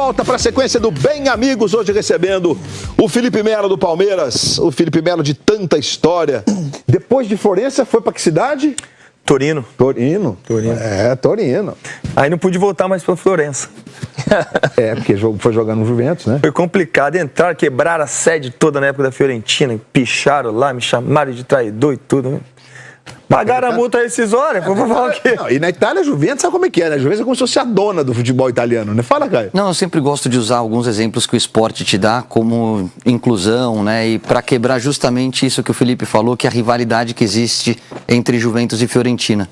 Volta para a sequência do Bem Amigos, hoje recebendo o Felipe Melo do Palmeiras, o Felipe Melo de tanta história. Depois de Florença, foi para que cidade? Torino. Torino. É, Torino. Aí não pude voltar mais para Florença. É, porque foi jogar no Juventus, né? Foi complicado entrar, quebrar a sede toda na época da Fiorentina, picharam lá, me chamaram de traidor e tudo, né? Pagaram a multa rescisória, por falar o quê? Não, e na Itália, a Juventus sabe como é que é, né? A Juventus é como se fosse a dona do futebol italiano, né? Fala, Caio. Não, eu sempre gosto de usar alguns exemplos que o esporte te dá como inclusão, né? E para quebrar justamente isso que o Felipe falou, que é a rivalidade que existe entre Juventus e Fiorentina.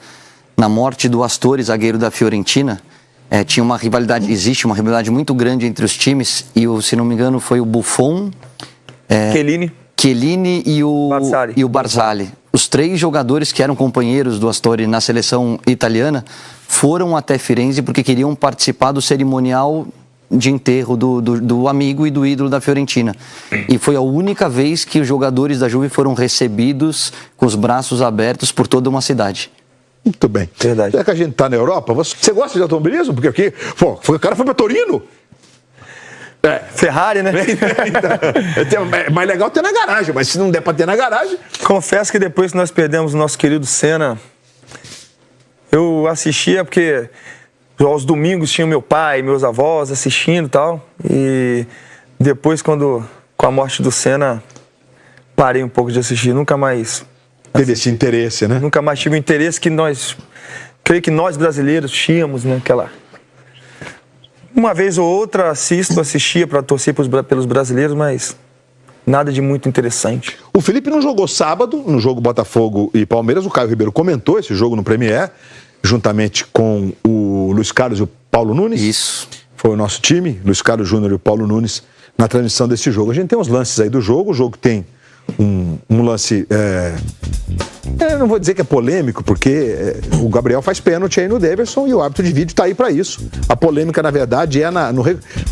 Na morte do Astori, zagueiro da Fiorentina, tinha uma rivalidade, existe uma rivalidade muito grande entre os times e, se não me engano, foi o Buffon, Chiellini e o Barzali. Os três jogadores que eram companheiros do Astori na seleção italiana foram até Firenze porque queriam participar do cerimonial de enterro do amigo e do ídolo da Fiorentina. E foi a única vez que os jogadores da Juve foram recebidos com os braços abertos por toda uma cidade. Muito bem. Verdade. Já que a gente está na Europa, você gosta de automobilismo? Porque aqui, pô, o cara foi para Torino. Ferrari, né? É mais legal ter na garagem, mas se não der para ter na garagem... Confesso que depois que nós perdemos o nosso querido Senna, eu assistia porque aos domingos tinha meu pai, meus avós assistindo e tal. E depois, com a morte do Senna, parei um pouco de assistir. Nunca mais... Teve esse interesse, né? Nunca mais tive o interesse que creio que nós brasileiros tínhamos, né? Uma vez ou outra assistia para torcer pelos brasileiros, mas nada de muito interessante. O Felipe não jogou sábado, no jogo Botafogo e Palmeiras. O Caio Ribeiro comentou esse jogo no Premier, juntamente com o Luiz Carlos e o Paulo Nunes. Isso. Foi o nosso time, Luiz Carlos Júnior e o Paulo Nunes, na transmissão desse jogo. A gente tem uns lances aí do jogo. O jogo tem um lance... não vou dizer que é polêmico, porque o Gabriel faz pênalti aí no Daverson e o árbitro de vídeo está aí para isso. A polêmica, na verdade,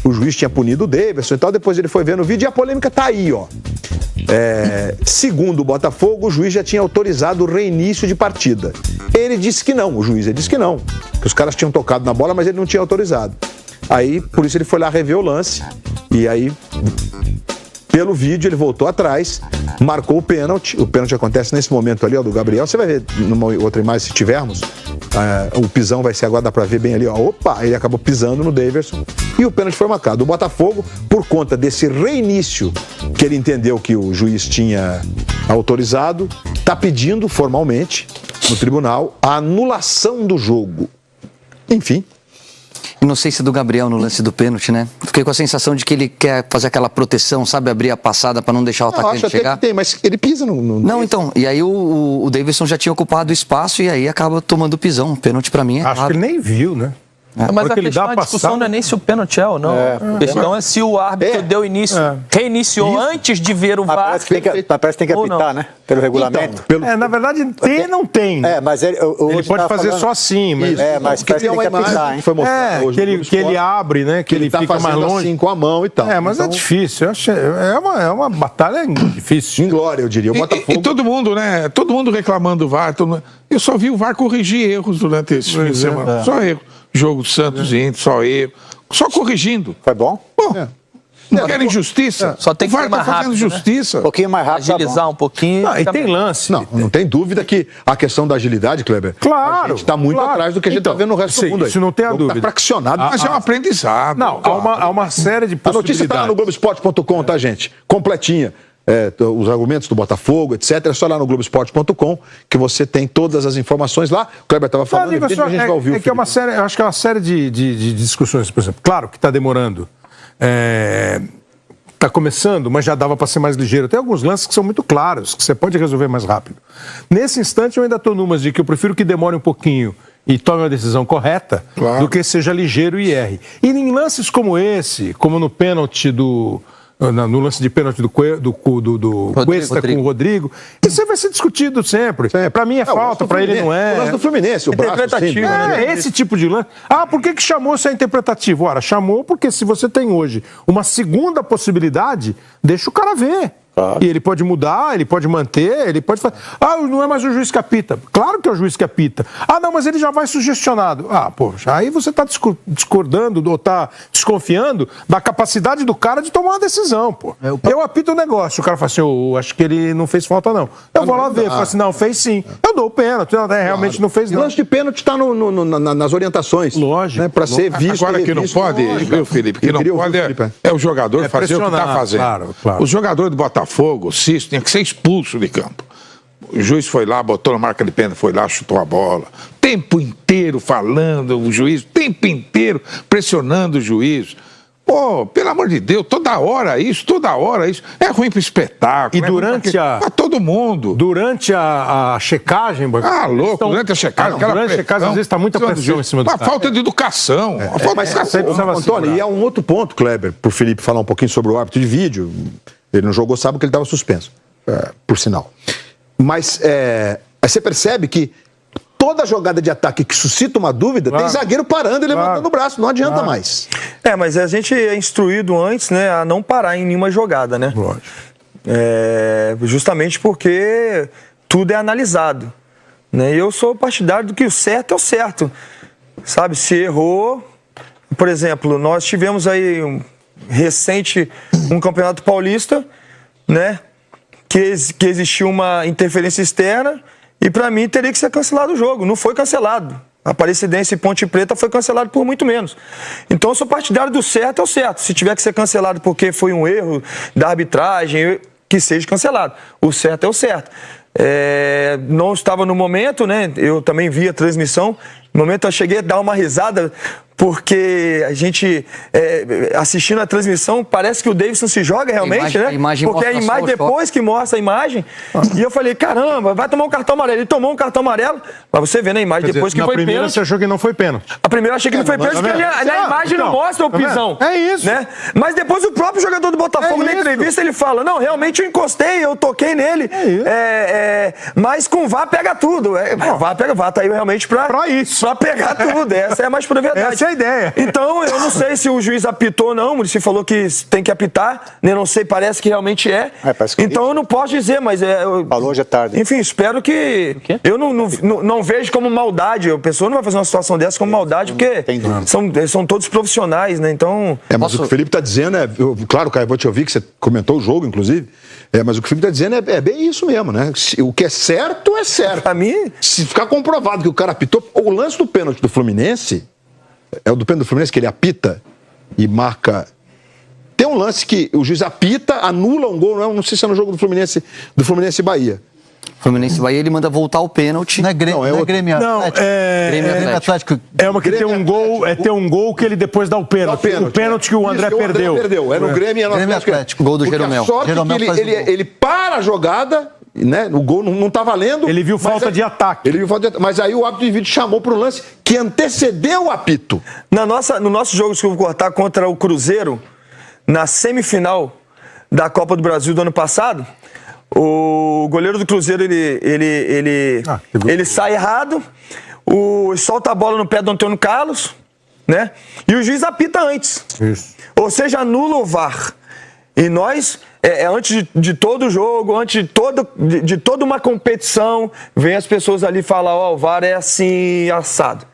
o juiz tinha punido o Daverson e tal, depois ele foi ver no vídeo e a polêmica está aí, ó. Segundo o Botafogo, o juiz já tinha autorizado o reinício de partida. Ele disse que não, o juiz disse que não, que os caras tinham tocado na bola, mas ele não tinha autorizado. Aí, por isso ele foi lá rever o lance e aí... Pelo vídeo, ele voltou atrás, marcou o pênalti. O pênalti acontece nesse momento ali, ó, do Gabriel. Você vai ver numa outra imagem, se tivermos. O pisão vai ser agora, dá pra ver bem ali, ó. Opa, ele acabou pisando no Daverson. E o pênalti foi marcado. O Botafogo, por conta desse reinício que ele entendeu que o juiz tinha autorizado, tá pedindo formalmente no tribunal a anulação do jogo. Enfim. Não sei se do Gabriel no lance do pênalti, né? Fiquei com a sensação de que ele quer fazer aquela proteção, sabe? Abrir a passada para não deixar o atacante acho chegar. Até que tem, mas ele pisa no... Não, então. E aí o Daverson já tinha ocupado o espaço e aí acaba tomando o pisão. O pênalti para mim é Acho claro. que ele nem viu, né? Mas a discussão não é nem se o pênalti é ou não. A questão é se o árbitro deu início, reiniciou antes de ver o VAR. Parece que tem que apitar, né? Pelo regulamento. Então, na verdade, tem não tem. Mas ele pode fazer só assim. Mas, mas parece que tem que apitar, hein? Foi mostrado hoje que ele abre, né? Que ele tá fica mais longe. assim com a mão e tal. Mas então... é difícil. É uma batalha difícil. Inglória, eu diria. O Botafogo... E todo mundo, né? Todo mundo reclamando do VAR. Eu só vi o VAR corrigir erros durante esse fim de semana. Só erro. Jogo do Santos e Inter, só erro. Só corrigindo. Foi bom? Pô, não querem justiça? Só tem que o VAR ser mais tá fazendo rápido, justiça. Um pouquinho mais rápido. Agilizar um pouquinho. E tem lance. Não tem dúvida que a questão da agilidade, Kleber, claro, a gente está muito atrás do que a gente está vendo no resto do mundo aí. Isso não tem a dúvida. Está fraccionado. Mas é um aprendizado. Não, há uma série de A possibilidades. notícia está lá no Globoesporte.com, tá, gente? Completinha. Os argumentos do Botafogo, etc. É só lá no Globoesporte.com que você tem todas as informações lá. O Kleber estava falando, a gente vai ouvir que é uma série, eu acho que é uma série de discussões, por exemplo. Claro que está demorando. Está começando, mas já dava para ser mais ligeiro. Tem alguns lances que são muito claros, que você pode resolver mais rápido. Nesse instante, eu ainda estou numas de que eu prefiro que demore um pouquinho e tome uma decisão correta, do que seja ligeiro e erre. E em lances como esse, como no pênalti no lance de pênalti do Cuesta com o Rodrigo, isso vai ser discutido sempre. Para mim é falta, para ele não é. O lance do Fluminense, o braço interpretativo, né? Esse tipo de lance. Por que chamou se é interpretativo? Ora, chamou porque se você tem hoje uma segunda possibilidade, deixa o cara ver. E ele pode mudar, ele pode manter, ele pode fazer. Não é mais o juiz que apita. Claro que é o juiz que apita. Não, mas ele já vai sugestionado. Poxa, aí você está discordando ou está desconfiando da capacidade do cara de tomar uma decisão, pô. Eu apito o negócio, o cara fala assim, eu acho que ele não fez falta, não. Eu vou lá ver, falo assim, não, fez sim. Eu dou o pênalti, realmente não fez, não. O lance de pênalti está nas orientações. Lógico. Né, para ser visto. Agora que não pode, viu, Felipe? Que não pode é o jogador fazer o que está fazendo. Claro. O jogador do Botafogo, o Cício, tinha que ser expulso de campo. O juiz foi lá, botou na marca de pênalti, foi lá, chutou a bola. Tempo inteiro falando, o juiz, tempo inteiro pressionando o juiz. Pô, pelo amor de Deus, toda hora isso. É ruim pro espetáculo. E durante pra todo mundo. Durante a checagem... Louco, durante a checagem. Durante a checagem, às vezes está muita pressão em cima do cara. Falta de educação. Antônio, e há um outro ponto, Kleber, pro Felipe falar um pouquinho sobre o árbitro de vídeo. Ele não jogou, sabe que ele estava suspenso, por sinal. Mas aí você percebe que toda jogada de ataque que suscita uma dúvida, tem zagueiro parando e levantando o braço, não adianta mais. Mas a gente é instruído antes, né, a não parar em nenhuma jogada, né? Lógico. Justamente porque tudo é analisado. Né? E eu sou partidário do que o certo é o certo. Sabe, se errou... Por exemplo, nós tivemos aí recente um campeonato paulista, né, que existiu uma interferência externa e para mim teria que ser cancelado o jogo. Não foi cancelado. A Aparecidense e Ponte Preta foi cancelado por muito menos. Então eu sou partidário do certo é o certo. Se tiver que ser cancelado porque foi um erro da arbitragem, que seja cancelado. O certo é o certo. Não estava no momento, né? Eu também vi a transmissão. No momento eu cheguei a dar uma risada porque a gente, assistindo a transmissão, parece que o Davidson se joga realmente, né? Porque a imagem, depois que mostra a imagem, e eu falei, caramba, vai tomar um cartão amarelo. Ele tomou um cartão amarelo, mas você vê na imagem depois que foi pênalti. Na primeira você achou que não foi pênalti. A primeira eu achei que não foi pênalti, porque na imagem não mostra o pisão. É isso. Né? Mas depois o próprio jogador do Botafogo, na entrevista, ele fala, não, realmente eu encostei, eu toquei nele, mas com VAR pega tudo. VAR tá aí realmente pra pegar tudo. Essa é a mais pura verdade. Essa é a ideia. Então, eu não sei se o juiz apitou ou não, o Muricy falou que tem que apitar, né? Não sei, parece que realmente é. Então, eu não posso dizer, mas... Falou hoje é tarde. Enfim, espero que... Eu não vejo como maldade, a pessoa não vai fazer uma situação dessa como maldade, porque são todos profissionais, né? Então... Mas o que o Felipe está dizendo claro, Caio, vou te ouvir, que você comentou o jogo, inclusive, mas o que o Felipe está dizendo é bem isso mesmo, né? O que é certo, é certo. Pra mim... Se ficar comprovado que o cara apitou... O lance do pênalti do Fluminense... É o do pênalti do Fluminense que ele apita e marca... Tem um lance que o juiz apita, anula um gol, não sei se é no jogo do Fluminense e Bahia. Fluminense Bahia, ele manda voltar o pênalti. Não é Grêmio Atlético. Não, Grêmio Atlético. É uma que tem um gol que ele depois dá o pênalti. O pênalti que o André perdeu. É no Grêmio e no Atlético. Gol do Jeromel. A sorte é que ele para a jogada... Né? O gol não tá valendo. Ele viu falta de ataque. Mas aí o árbitro de vídeo chamou para o lance que antecedeu o apito. No nosso jogo que eu vou cortar contra o Cruzeiro, na semifinal da Copa do Brasil do ano passado, o goleiro do Cruzeiro ele sai errado, solta a bola no pé do Antônio Carlos, né? E o juiz apita antes. Isso. Ou seja, anula o VAR. E nós, antes de todo jogo, antes de toda uma competição, vem as pessoas ali falar, o VAR é assim, assado.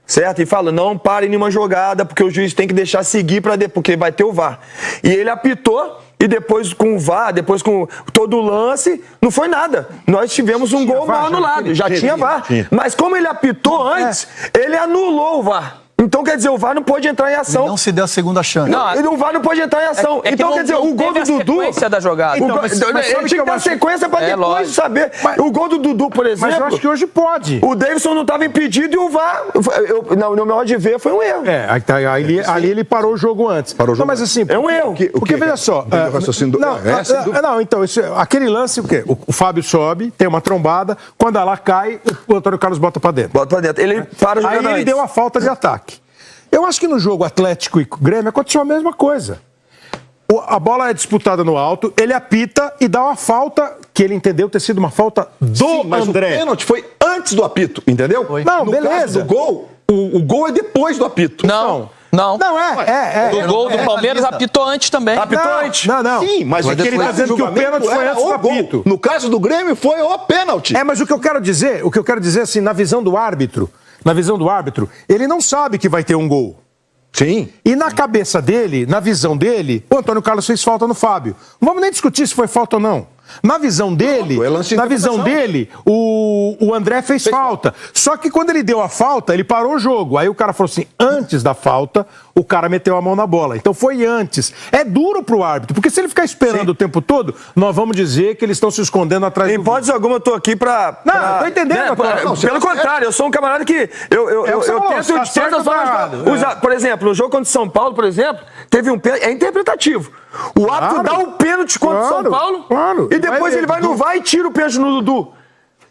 Certo? E fala, não pare nenhuma jogada, porque o juiz tem que deixar seguir, porque vai ter o VAR. E ele apitou, e depois com o VAR, depois com todo o lance, não foi nada. Nós tivemos um gol mal anulado, já tinha VAR. Mas como ele apitou antes, ele anulou o VAR. Então, quer dizer, o VAR não pôde entrar em ação. Ele não se deu a segunda chance. Não, o VAR não pôde entrar em ação. Então, quer dizer, o gol do Dudu... sequência da jogada. Ele tinha que dar sequência para depois saber. O gol do Dudu, por exemplo... Mas eu acho que hoje pode. O Davidson não estava impedido e o VAR... No meu modo de ver, foi um erro. Ali ele parou o jogo antes. Não, mas assim... É um erro. Porque veja só... Então, aquele lance, o quê? O Fábio sobe, tem uma trombada, quando ela cai, o Antônio Carlos bota para dentro. Ele para jogando Aí ele deu a falta de ataque. Eu acho que no jogo Atlético e Grêmio aconteceu a mesma coisa. A bola é disputada no alto, ele apita e dá uma falta que ele entendeu ter sido uma falta do mas André. O pênalti foi antes do apito, entendeu? Não, no beleza. caso do gol, o gol é depois do apito. Não. Não. Não, O gol do Palmeiras apitou antes também. Apitou antes? Não. Sim, mas Porque ele tá dizendo que o pênalti foi antes do apito. No caso do Grêmio, foi o pênalti. Mas o que eu quero dizer assim, na visão do árbitro, ele não sabe que vai ter um gol. Sim. E na cabeça dele, na visão dele, o Antônio Carlos fez falta no Fábio. Não vamos nem discutir se foi falta ou não. Na visão dele, o André fez falta. Só que quando ele deu a falta, ele parou o jogo. Aí o cara falou assim, antes da falta, o cara meteu a mão na bola. Então foi antes. É duro pro árbitro, porque se ele ficar esperando o tempo todo, nós vamos dizer que eles estão se escondendo atrás Em hipótese alguma, eu tô aqui pra... Não, eu tô entendendo. Pelo contrário, eu sou um camarada que... Eu tento usar... Por exemplo, no jogo contra o São Paulo, por exemplo, teve um pênalti... É interpretativo. O árbitro dá um pênalti contra o São Paulo e depois ele vai no VAR e tira o pênalti no Dudu.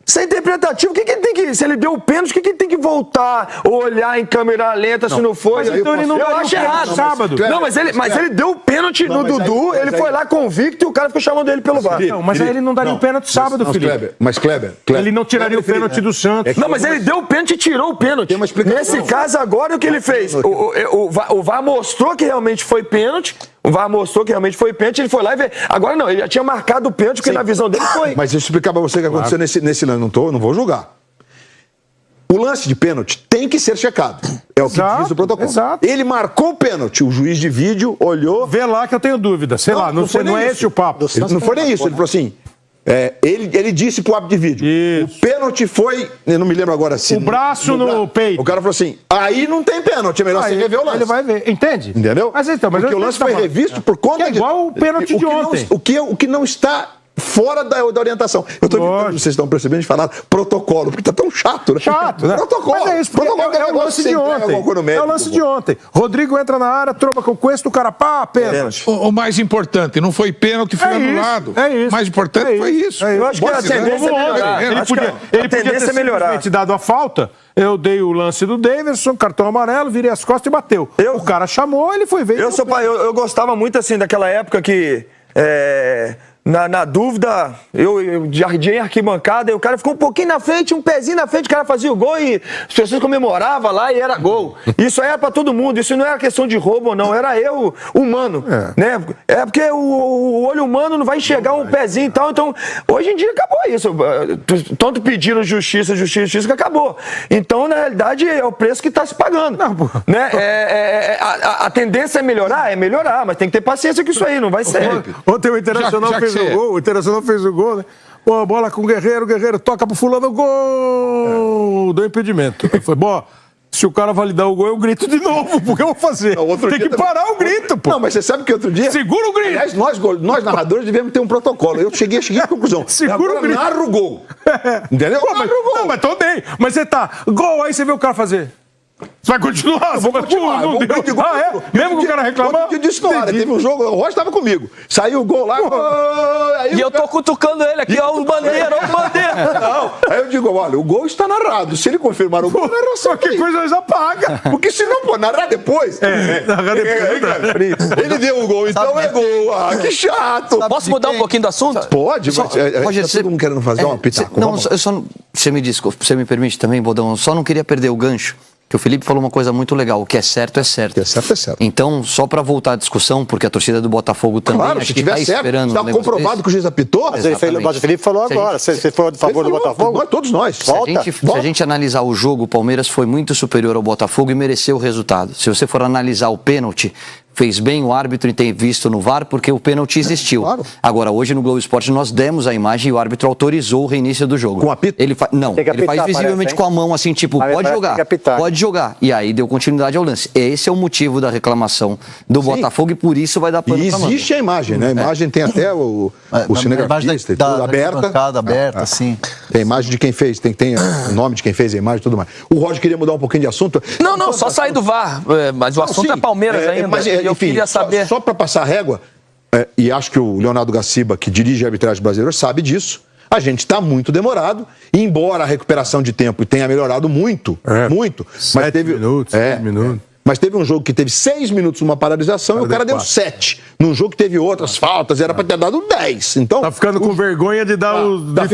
Isso é interpretativo. O que ele tem que... Se ele deu o pênalti, o que ele tem que voltar? Olhar em câmera lenta se não foi? Mas então ele não eu acho errado. Sábado. Não, mas ele deu o pênalti no Dudu, ele foi lá convicto e o cara ficou chamando ele pelo VAR. Não, mas aí ele não daria o pênalti sábado, Felipe. Kleber. Ele não tiraria o pênalti do Santos. Não, mas ele deu o pênalti e tirou o pênalti. Nesse caso, agora o que ele fez? O VAR mostrou que realmente foi pênalti. O VAR mostrou que realmente foi pênalti, ele foi lá e veio. Agora não, ele já tinha marcado o pênalti, porque na visão dele foi. Mas deixa eu explicar pra você o que aconteceu nesse lance. Não vou julgar. O lance de pênalti tem que ser checado. É o que diz o protocolo. Exato. Ele marcou o pênalti, o juiz de vídeo olhou. Vê lá que eu tenho dúvida. Sei lá, não é esse o papo. Não foi nem isso. Ele falou assim. Ele disse pro árbitro de vídeo. Isso. O pênalti foi. Eu não me lembro agora se. O braço no peito. O cara falou assim: aí não tem pênalti, é melhor você rever o lance. Ele vai ver. Entende? Entendeu? Mas porque o lance foi revisto por conta de. É igual o pênalti de ontem. O que não está fora da orientação. Eu tô evitando, vocês estão percebendo, de falar protocolo, porque tá tão chato, né? Chato, né? Protocolo. Mas é isso, é o lance de ontem. É o lance de ontem. Rodrigo entra na área, tromba com o Cuesta, o cara pênalti. O mais importante, não foi pênalti, foi anulado. É isso. O mais importante foi isso. Eu acho que a tendência é melhorar. Ele podia ter simplesmente dado a falta. Eu dei o lance do Davidson, cartão amarelo, virei as costas e bateu. O cara chamou, ele foi ver. Eu gostava muito assim daquela época que... Na dúvida, eu jardim arquibancada, e o cara ficou um pouquinho na frente, um pezinho na frente, o cara fazia o gol e as pessoas comemoravam lá e era gol. Isso aí era pra todo mundo, isso não era questão de roubo ou não, era eu, humano. Né? É porque o olho humano não vai enxergar um pezinho e tal, então hoje em dia acabou isso. Tanto pediram justiça que acabou. Então, na realidade, é o preço que tá se pagando. Né? A tendência é melhorar, mas tem que ter paciência com isso aí, não vai ser. Ontem o Internacional fez o gol, o Internacional fez o gol, né? Pô, bola com o Guerreiro toca pro fulano, gol! Deu impedimento. Foi, se o cara validar o gol, eu grito de novo, porque eu vou fazer. Tem que parar o grito, pô. Não, mas você sabe que outro dia... Segura o grito! Aliás, nós narradores devemos ter um protocolo. Eu cheguei à conclusão. Segura o grito. Narra o gol. Entendeu? Narra o gol. Não, mas tô bem. Mas você tá, gol, aí você vê o cara fazer... Você vai continuar? Vou continuar. Não deu. Mesmo que o cara reclamar? Outro dia disse na hora, teve um jogo, o Rocha estava comigo. Saiu o gol lá. E eu tô cutucando ele aqui, ó, o bandeira. Não. Aí eu digo, olha, o gol está narrado. Se ele confirmar o gol, narra só. Que coisa eles apagam. Porque se não, narrar depois. Narrar depois. Ele deu o gol, então é gol. Ah, que chato. Posso mudar um pouquinho do assunto? Pode, mas Rogério, todo mundo querendo fazer uma pitaco. Não, eu só... Você me desculpa, você me permite também, Bodão, eu só não queria perder o gancho. Que o Felipe falou uma coisa muito legal, o que é certo é certo. O que é certo é certo. Então, só para voltar à discussão, porque a torcida do Botafogo também acho que está esperando. Está comprovado que o juiz apitou. Mas o Felipe falou agora, você foi a favor do Botafogo? Todos nós. Se a gente analisar o jogo, o Palmeiras foi muito superior ao Botafogo e mereceu o resultado. Se você for analisar o pênalti, fez bem o árbitro em ter visto no VAR, porque o pênalti existiu. Claro. Agora, hoje no Globo Esporte nós demos a imagem e o árbitro autorizou o reinício do jogo. Com apito? Ele faz visivelmente com a mão assim, tipo, pode jogar. E aí deu continuidade ao lance. Esse é o motivo da reclamação do Botafogo e por isso vai dar pano pra manga. Existe a imagem, né? A imagem tem até o cinegrafista e tudo, aberta, sim. Tem a imagem de quem fez, tem o nome de quem fez a imagem e tudo mais. O Roger queria mudar um pouquinho de assunto. Não, só sair do VAR, mas o assunto é Palmeiras ainda. Mas, eu enfim, queria saber... Só para passar a régua, e acho que o Leonardo Gaciba, que dirige a arbitragem brasileira, sabe disso. A gente está muito demorado, embora a recuperação de tempo tenha melhorado muito, muito. Mas teve 7 minutos. Mas teve um jogo que teve 6 minutos uma paralisação e o cara deu 7. Num jogo que teve outras faltas, era para ter dado 10. Então, tá ficando com vergonha de dar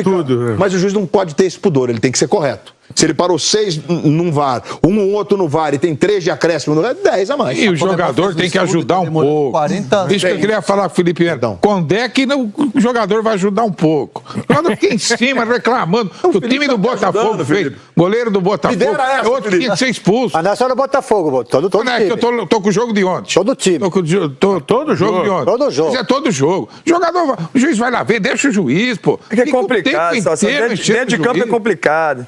tudo. Mas o juiz não pode ter esse pudor, ele tem que ser correto. Se ele parou 6 num VAR, um outro no VAR e tem 3 de acréscimo no VAR, 10 a mais. E o jogador tem que ajudar um pouco. 40 anos. Isso que eu queria falar com o Felipe Neto. Quando é que o jogador vai ajudar um pouco? Quando eu fiquei em cima reclamando. O time do Botafogo fez. Goleiro do Botafogo. Essa, outro Felipe. tinha que ser expulso. Mas não é só no Botafogo, todo Não é que eu tô com o jogo de ontem. Todo time. Todo jogo de ontem. Todo jogo. Mas é todo jogo. O juiz vai lá ver, deixa o juiz, pô. É que é complicado, dentro de campo é complicado.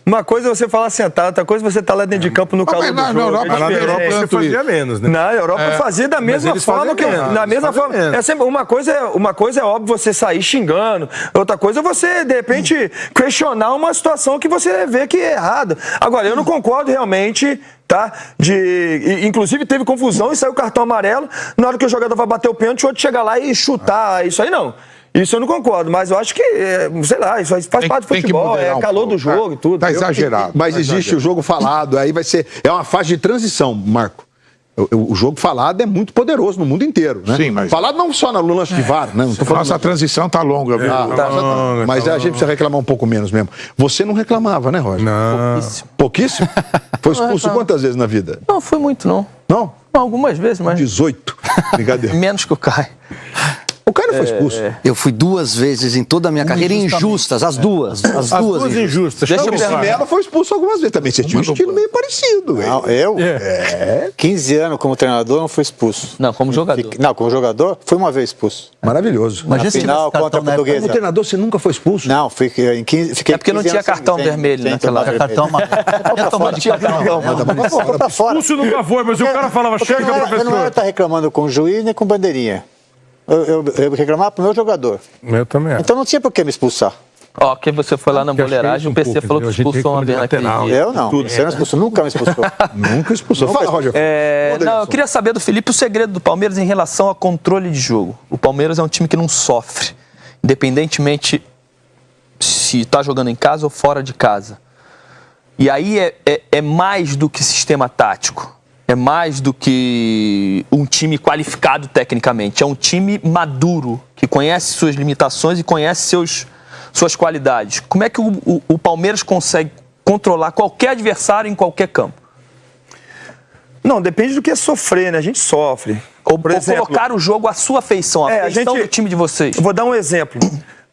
Uma coisa é você falar sentado, outra coisa é você estar lá dentro de campo no calor do jogo. Na Europa você fazia menos, né? Na Europa fazia da mesma forma que na mesma forma. É sempre uma coisa é óbvio você sair xingando, outra coisa é você de repente questionar uma situação que você vê que é errada. Agora eu não concordo realmente, tá? Inclusive teve confusão e saiu o cartão amarelo na hora que o jogador vai bater o pênalti, o outro chega lá e chutar, isso aí não. Isso eu não concordo, mas eu acho que, sei lá, isso faz parte do futebol, é calor do jogo e tudo. Tá exagerado. Mas existe o jogo falado, aí vai ser. É uma fase de transição, Marco. O jogo falado é muito poderoso no mundo inteiro, né? Sim, mas... Falado não só no lance de VAR, né? Não tô falando... Nossa transição tá longa, viu? Mas a gente precisa reclamar um pouco menos mesmo. Você não reclamava, né, Roger? Não. Pouquíssimo? Foi expulso quantas vezes na vida? Não foi muito, não. Não? Algumas vezes, mas 18. Brincadeira. menos que o Caio. O cara foi expulso. Eu fui 2 vezes em toda a minha carreira injustas, as duas. As duas injustas. Deixa eu O perguntar. Melo foi expulso algumas vezes também. Você tinha um estilo meio parecido. Não, eu? 15 anos como treinador não fui expulso. Não, como jogador. Não, como jogador, fui uma vez expulso. Maravilhoso. Imagina se Final tivesse contra a cartão na época. Portuguesa. Como treinador, você nunca foi expulso? Não, fiquei 15 É porque não 15 tinha anos cartão sem- vermelho sem naquela tomar época. Cartão amarelo. Ia tomar de cartão. Tá fora. Expulso nunca foi, mas o cara falava, Porque eu chega, não era professor. estar reclamando com o juiz nem com bandeirinha. Eu reclamava pro meu jogador. Eu também acho. Então não tinha por que me expulsar. Ó, que você foi lá na Que acho que é boleiragem, isso o um PC pouco, falou que a gente expulsou uma vez reclama de naquele lateral. dia. Eu não. Você não expulsou, nunca me expulsou. Nunca expulsou. Fala, Roger. Não, eu queria saber do Felipe o segredo do Palmeiras em relação ao controle de jogo. O Palmeiras é um time que não sofre, independentemente se está jogando em casa ou fora de casa. E aí é mais do que sistema tático. É mais do que um time qualificado tecnicamente. É um time maduro, que conhece suas limitações e conhece suas qualidades. Como é que o Palmeiras consegue controlar qualquer adversário em qualquer campo? Não, depende do que é sofrer, né? A gente sofre. Ou Por exemplo, colocar o jogo à sua feição, a feição do time de vocês. Eu vou dar um exemplo.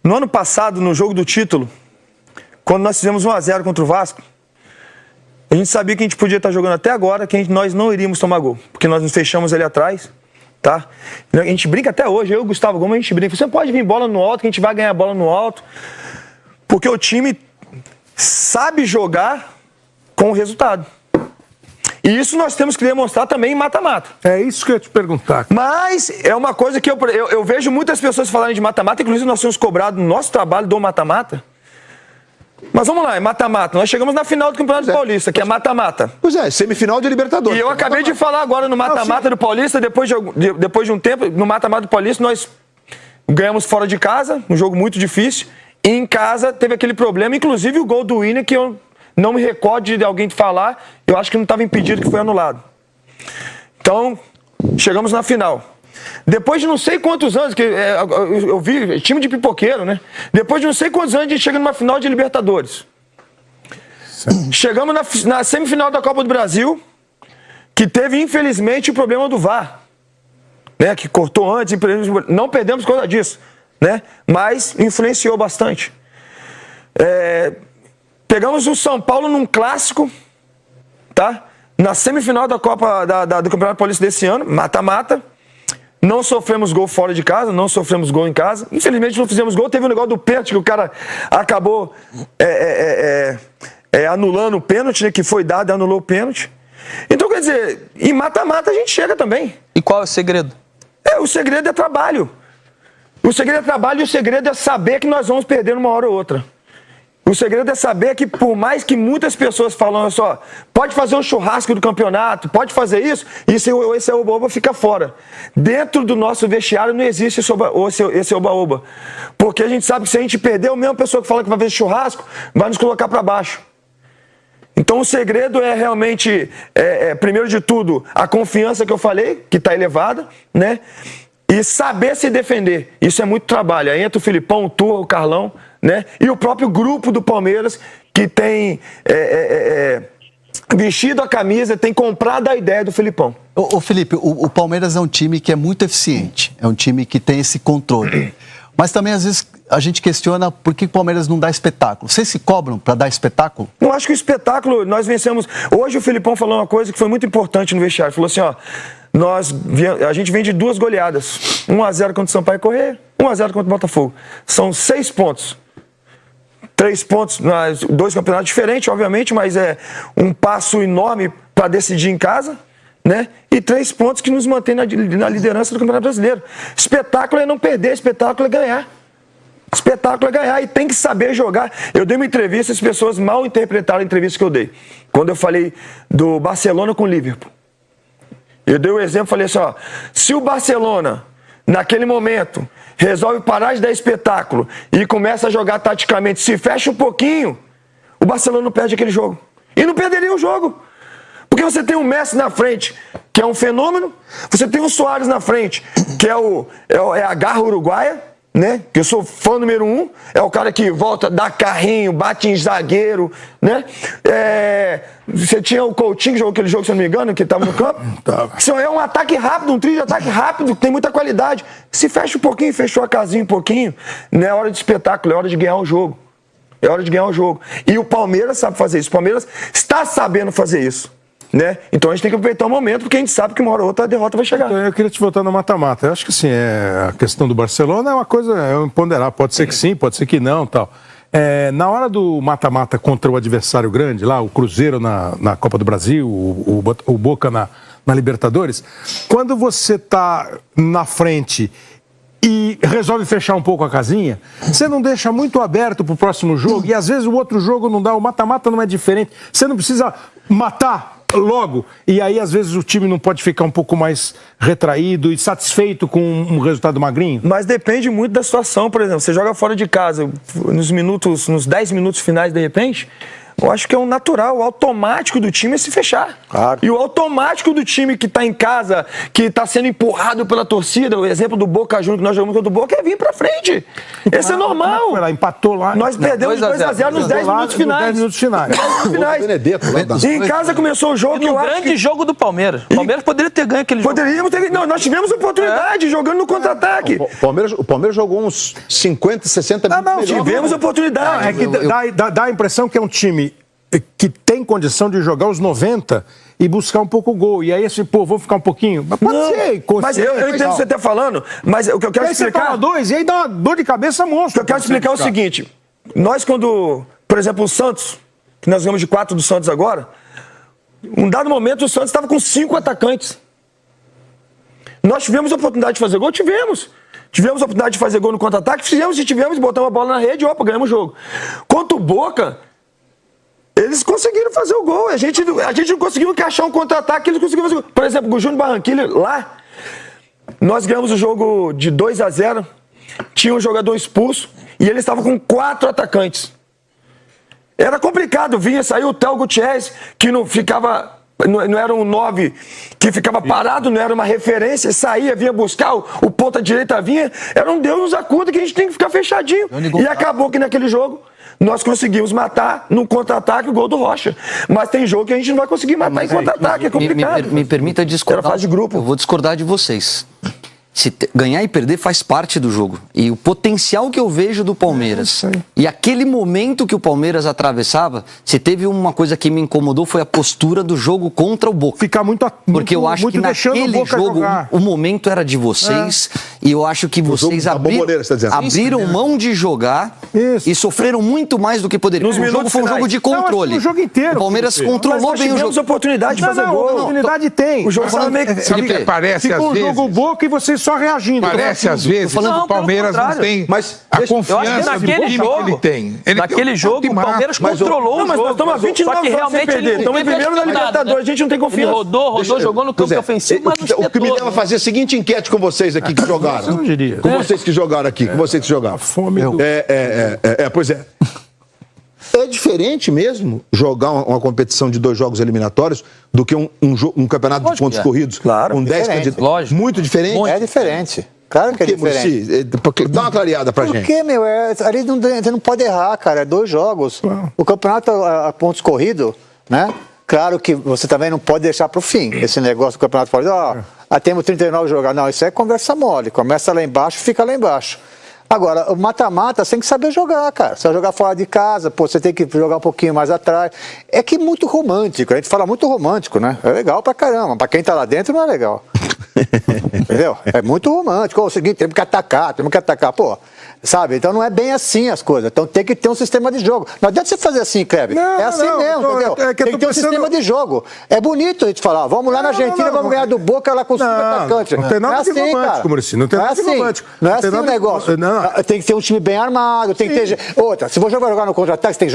No ano passado, no jogo do título, quando nós fizemos 1-0 contra o Vasco, a gente sabia que a gente podia estar jogando até agora, que nós não iríamos tomar gol, porque nós nos fechamos ali atrás, tá? A gente brinca até hoje, eu e o Gustavo Gomes, a gente brinca. Você pode vir bola no alto, que a gente vai ganhar bola no alto, porque o time sabe jogar com o resultado. E isso nós temos que demonstrar também em mata-mata. É isso que eu ia te perguntar. Mas é uma coisa que eu vejo muitas pessoas falarem de mata-mata, inclusive nós temos cobrado no nosso trabalho do mata-mata. Mas vamos lá, é mata-mata. Nós chegamos na final do Campeonato Paulista, que é mata-mata. Pois é, semifinal de Libertadores. E eu acabei de falar agora no mata-mata do Paulista, depois de um tempo, no mata-mata do Paulista, nós ganhamos fora de casa, um jogo muito difícil. E em casa teve aquele problema, inclusive o gol do Willian, que eu não me recordo de alguém falar, eu acho que não estava impedido, que foi anulado. Então, chegamos na final. Depois de não sei quantos anos, que eu vi time de pipoqueiro, né? Depois de não sei quantos anos, a gente chega numa final de Libertadores. Chegamos na semifinal da Copa do Brasil, que teve, infelizmente, o problema do VAR, né? Que cortou antes, não perdemos por causa disso, né? Mas influenciou bastante. Pegamos o São Paulo num clássico, tá? Na semifinal da Copa do Campeonato Paulista desse ano, mata-mata. Não sofremos gol fora de casa, não sofremos gol em casa. Infelizmente não fizemos gol. Teve um negócio do pênalti que o cara acabou anulando o pênalti, né, que foi dado e anulou o pênalti. Então, quer dizer, em mata-mata a gente chega também. E qual é o segredo? O segredo é trabalho. O segredo é trabalho e o segredo é saber que nós vamos perder uma hora ou outra. O segredo é saber que, por mais que muitas pessoas falam só, pode fazer um churrasco do campeonato, pode fazer isso, e esse oba-oba fica fora. Dentro do nosso vestiário não existe esse oba-oba. Porque a gente sabe que se a gente perder, a mesma pessoa que fala que vai fazer churrasco vai nos colocar para baixo. Então o segredo é realmente, primeiro de tudo, a confiança que eu falei, que está elevada, né? E saber se defender. Isso é muito trabalho. Aí entra o Filipão, o Turra, o Carlão, né? E o próprio grupo do Palmeiras, que tem vestido a camisa, tem comprado a ideia do Felipão. Ô Felipe, o Palmeiras é um time que é muito eficiente, é um time que tem esse controle. Mas também, às vezes, a gente questiona por que o Palmeiras não dá espetáculo. Vocês se cobram para dar espetáculo? Eu acho que o espetáculo, nós vencemos... Hoje o Felipão falou uma coisa que foi muito importante no vestiário. Ele falou assim, ó, a gente vem de 2 goleadas. 1-0 contra o Sampaio Corrêa, 1-0 contra o Botafogo. São 6 pontos. 3 pontos, 2 campeonatos diferentes, obviamente, mas é um passo enorme para decidir em casa, né? E 3 pontos que nos mantém na liderança do Campeonato Brasileiro. Espetáculo é não perder, espetáculo é ganhar. Espetáculo é ganhar e tem que saber jogar. Eu dei uma entrevista, as pessoas mal interpretaram a entrevista que eu dei. Quando eu falei do Barcelona com o Liverpool. Eu dei um exemplo, falei assim, ó, se o Barcelona, naquele momento, resolve parar de dar espetáculo e começa a jogar taticamente, se fecha um pouquinho, o Barcelona não perde aquele jogo. E não perderia o jogo. Porque você tem o Messi na frente, que é um fenômeno, você tem o Soares na frente, que é a garra uruguaia, né? Que eu sou fã número 1, é o cara que volta, dá carrinho, bate em zagueiro, né? Você tinha o Coutinho que jogou aquele jogo, se eu não me engano, que estava no campo. Isso é um ataque rápido, um trio de ataque rápido, que tem muita qualidade. Se fecha um pouquinho, fechou a casinha um pouquinho, não é hora de espetáculo, é hora de ganhar o jogo. É hora de ganhar o jogo. E o Palmeiras sabe fazer isso, o Palmeiras está sabendo fazer isso. Né? Então a gente tem que aproveitar o momento, porque a gente sabe que uma hora ou outra a derrota vai chegar. Então, eu queria te voltar no mata-mata. Eu acho que assim, a questão do Barcelona é uma coisa, um imponderável. Pode ser que sim, pode ser que não, tal. Na hora do mata-mata contra o adversário grande, lá, o Cruzeiro na Copa do Brasil, o Boca na Libertadores, quando você está na frente e resolve fechar um pouco a casinha, você não deixa muito aberto para o próximo jogo, e às vezes o outro jogo não dá, o mata-mata não é diferente, você não precisa matar logo, e aí às vezes o time não pode ficar um pouco mais retraído e satisfeito com um resultado magrinho? Mas depende muito da situação, por exemplo, você joga fora de casa, nos 10 minutos finais de repente, eu acho que é um natural, o automático do time é se fechar. Claro. E o automático do time que está em casa, que está sendo empurrado pela torcida, o exemplo do Boca Juniors que nós jogamos contra o Boca, é vir pra frente. Esse é normal. Foi lá, empatou lá. Nós perdemos 2-0 nos 10 minutos finais. 10 minutos finais. E em casa começou o jogo. E no grande jogo do Palmeiras. O Palmeiras poderia ter ganho aquele jogo. Poderíamos ter. Não, nós tivemos oportunidade jogando no contra-ataque. O Palmeiras jogou uns 50, 60 minutos. Tivemos oportunidade. É que dá a impressão que é um time que tem condição de jogar os 90 e buscar um pouco o gol. E aí, assim, vou ficar um pouquinho. Mas pode ser. Mas eu entendo o que você está falando, mas o que eu quero explicar... Você toma 2 e aí dá uma dor de cabeça monstro. O que eu quero explicar é o seguinte. Nós, quando... Por exemplo, o Santos, que nós ganhamos de 4 do Santos agora, um dado momento o Santos estava com 5 atacantes. Nós tivemos a oportunidade de fazer gol? Tivemos. Tivemos a oportunidade de fazer gol no contra-ataque? Fizemos e tivemos, botamos a bola na rede e, opa, ganhamos o jogo. Quanto o Boca... Eles conseguiram fazer o gol. A gente não conseguiu encaixar um contra-ataque, eles conseguiram fazer o gol. Por exemplo, o Júnior Barranquilla, lá, nós ganhamos o jogo de 2-0, tinha um jogador expulso e eles estavam com 4 atacantes. Era complicado, saiu o Théo Gutierrez, que não era um 9 que ficava parado, não era uma referência, saía, vinha buscar, o ponta direita vinha, era um Deus nos acuda que a gente tem que ficar fechadinho. E acabou que naquele jogo nós conseguimos matar no contra-ataque o gol do Rocha. Mas tem jogo que a gente não vai conseguir matar em contra-ataque, é complicado. Me permita discordar. Era fase de grupo. Eu vou discordar de vocês. Ganhar e perder faz parte do jogo. E o potencial que eu vejo do Palmeiras e aquele momento que o Palmeiras atravessava, se teve uma coisa que me incomodou foi a postura do jogo contra o Boca. Ficar muito porque eu acho que naquele jogo o momento era de vocês e eu acho que vocês abriram mão de jogar e sofreram muito mais do que poderiam. O jogo foi um jogo de controle. O jogo inteiro. O Palmeiras controlou bem o jogo. Tivemos oportunidade de fazer gol. Oportunidade tem. O jogo estava meio que... Parece às ficou um vezes... jogo Boca e vocês só reagindo. Parece às vezes que o Palmeiras não tem a confiança do time que ele tem. Naquele jogo, o Palmeiras controlou o jogo. Mas nós estamos a 29 só que realmente sem perder. Estamos em primeiro na Libertadores, a gente não tem confiança. Ele rodou, jogou no campo ofensivo, mas não espetou. O que me dava fazer a seguinte enquete com vocês aqui que jogaram. Eu não diria. Com vocês que jogaram aqui, com vocês que jogaram. Pois é. É diferente mesmo jogar uma competição de 2 jogos eliminatórios do que um campeonato de pontos corridos. Claro, com 10 diferente. candidatos. Muito diferente. É diferente. Claro que é diferente. Muricy? Dá uma clareada pra gente. Por quê, meu? Ali você não pode errar, cara. É 2 jogos. O campeonato a pontos corridos, né? Claro que você também não pode deixar pro fim esse negócio do campeonato fora. Temos 39 jogadores. Não, isso é conversa mole. Começa lá embaixo, fica lá embaixo. Agora, o mata-mata, você tem que saber jogar, cara. Você vai jogar fora de casa, pô, você tem que jogar um pouquinho mais atrás. É que é muito romântico. A gente fala muito romântico, né? É legal pra caramba. Pra quem tá lá dentro, não é legal. Entendeu? É muito romântico. É o seguinte, temos que atacar. Pô, sabe? Então não é bem assim as coisas. Então tem que ter um sistema de jogo. Não adianta você fazer assim, Kleber. É assim mesmo, entendeu? Tem que ter um sistema de jogo. É bonito a gente falar, vamos lá na Argentina, vamos ganhar do Boca lá com os atacantes. Não tem nada de romântico, Muricy. Não tem nada de romântico. Não é assim o negócio. Tem que ter um time bem armado, tem que ter... Outra, se você vai jogar no contra-ataque, tem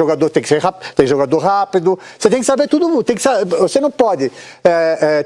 que ser rápido, tem jogador rápido. Você tem que saber tudo. Você não pode